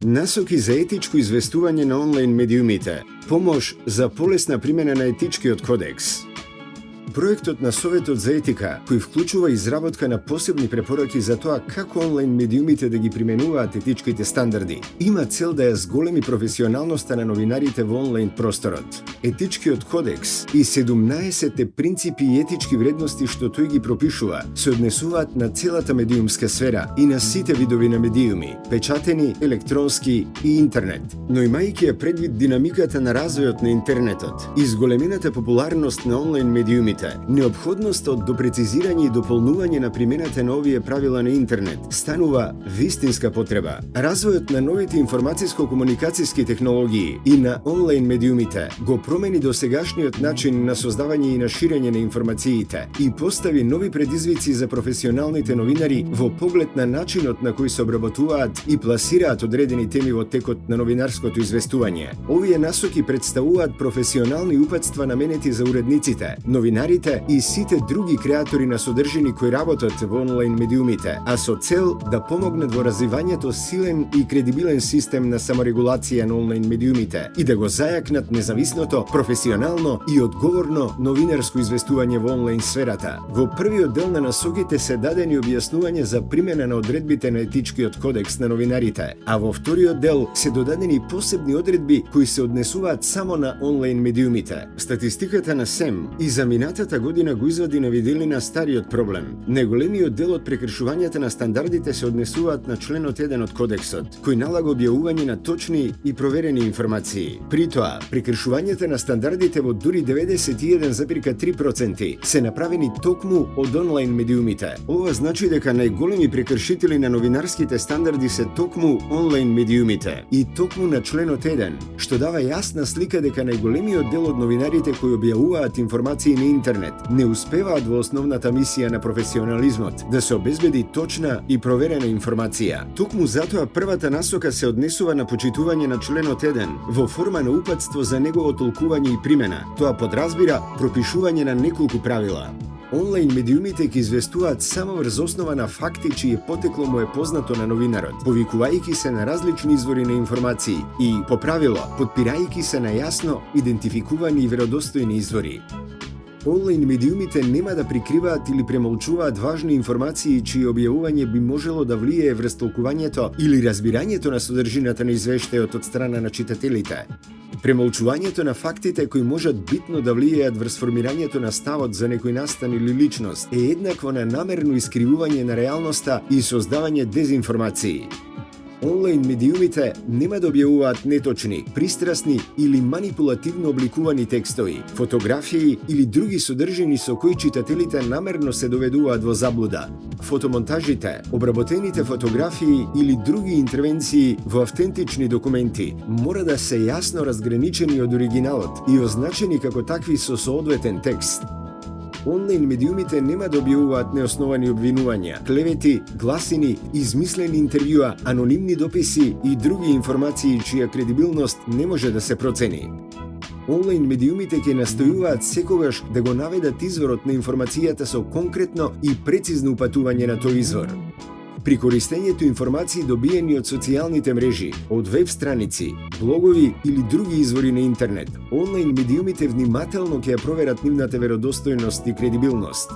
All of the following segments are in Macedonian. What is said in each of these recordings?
Насоки за етичко известување на онлайн медиумите. Помош за полесна примена на етичкиот кодекс. Проектот на Советот за етика, кој вклучува изработка на посебни препораки за тоа како онлайн медиумите да ги применуваат етичките стандарди, има цел да ја зголеми професионалноста на новинарите во онлайн просторот. Етичкиот кодекс и 17 принципи и етички вредности што тој ги пропишува се однесуваат на целата медиумска сфера и на сите видови на медиуми, печатени, електронски и интернет. Но имајќи ја предвид динамиката на развојот на интернетот и зголемената популарност на онлайн медиумите, неопходноста од допрецизирање и дополнување на примената на овие правила на интернет станува вистинска потреба. Развојот на новите информацијско-комуникацијски технологии и на онлайн медиумите го промени досегашниот начин на создавање и на ширење на информациите и постави нови предизвици за професионалните новинари во поглед на начинот на кој се обработуваат и пласираат одредени теми во текот на новинарското известување. Овие насоки представуваат професионални упатства наменети за уредниците, новинарите и сите други креатори на содржини кои работат во онлайн медиумите, а со цел да помогнат во развивањето силен и кредибилен систем на саморегулација на онлайн медиумите и да го зајакнат независното, професионално и одговорно новинарско известување во онлайн сферата. Во првиот дел на насоките се дадени објаснување за примена на одредбите на етичкиот кодекс на новинарите, а во вториот дел се додадени посебни одредби кои се однесуваат само на онлайн медиумите. Статистиката на СЕМ и за минатата година го извади на виделина стариот проблем. Неголемиот дел од прекршувањата на стандардите се однесуваат на членот 1 од кодексот, кој налага објавување на точни и проверени информации. При тоа, прекршувањата на стандардите во дури 91,3% се направени токму од онлайн медиумите. Ова значи дека најголеми прекршители на новинарските стандарди се токму онлайн медиумите и токму на членот 1, што дава јасна слика дека најголемиот дел од новинарите кои објавуваат информации на интернет не успеваат во основната мисија на професионализмот да се обезбеди точна и проверена информација. Токму затоа првата насока се однесува на почитување на членот 1 во форма на упатство за негово толкување и примена. Тоа подразбира пропишување на неколку правила. Онлайн медиумите ќе известуваат само врз основа на факти чие потекло му е познато на новинарот, повикувајќи се на различни извори на информации и, по правило, потпирајќи се на јасно идентификувани и веродостојни извори. Онлайн медиумите нема да прикриваат или премолчуваат важни информации чие објавување би можело да влијае врз толкувањето или разбирањето на содржината на извештајот од страна на читателите. Премолчувањето на фактите кои можат битно да влијаат врз формирањето на ставот за некој настан или личност е еднакво на намерно искривување на реалноста и создавање дезинформации. Онлайн медиумите нема да објавуваат неточни, пристрасни или манипулативно обликувани текстови, фотографии или други содржини со кои читателите намерно се доведуваат во заблуда. Фотомонтажите, обработените фотографии или други интервенции во автентични документи мора да се јасно разграничени од оригиналот и означени како такви со соодветен текст. Онлайн медиумите нема да објавуваат неосновани обвинувања, клевети, гласини, измислени интервјуа, анонимни дописи и други информации чија кредибилност не може да се процени. Онлайн медиумите ќе настојуваат секогаш да го наведат изворот на информацијата со конкретно и прецизно упатување на тој извор. При користењето информации добиени од социјалните мрежи, од веб страници, блогови или други извори на интернет, онлайн медиумите внимателно ќе ја проверат нивната веродостојност и кредибилност.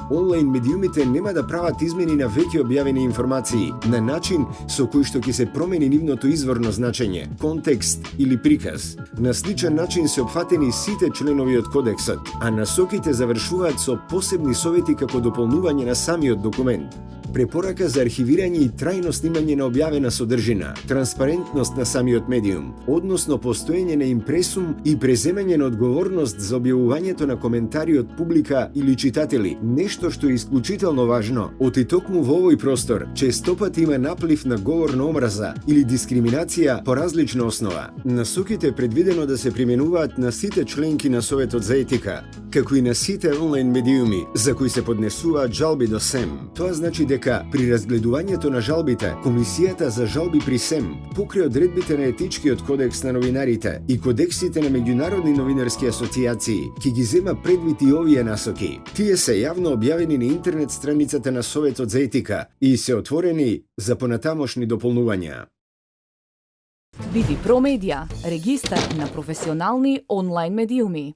Онлайн медиумите нема да прават измени на веќе објавени информации на начин со кој што ќе се промени нивното изворно значење, контекст или приказ. На сличен начин се опфатени сите членови од кодексот, а насоките завршуваат со посебни совети како дополнување на самиот документ. Препорака за архивирање и трајно снимање на објавена содржина, транспарентност на самиот медиум, односно постоење на импресум и преземање на одговорност за објавувањето на коментари од публика или читатели, нешто што е исклучително важно, оти токму во овој простор честопати има наплив на говор на омраза или дискриминација по различна основа. Насоките е предвидено да се применуваат на сите членки на Советот за етика, како и на сите онлайн медиуми за кои се поднесуваат жалби до СЕМ. Тоа значи дека при разгледувањето на жалбите, Комисијата за жалби при СЕМ покрај одредбите на етичкиот кодекс на новинарите и кодексите на меѓународни новинарски асоцијации ќе ги зема предвид и овие насоки. Тие се јавно објавени на интернет страницата на Советот за етика и се отворени за понатамошни дополнувања. Vidi Promedia, registar na profesionalni онлайн медиуми.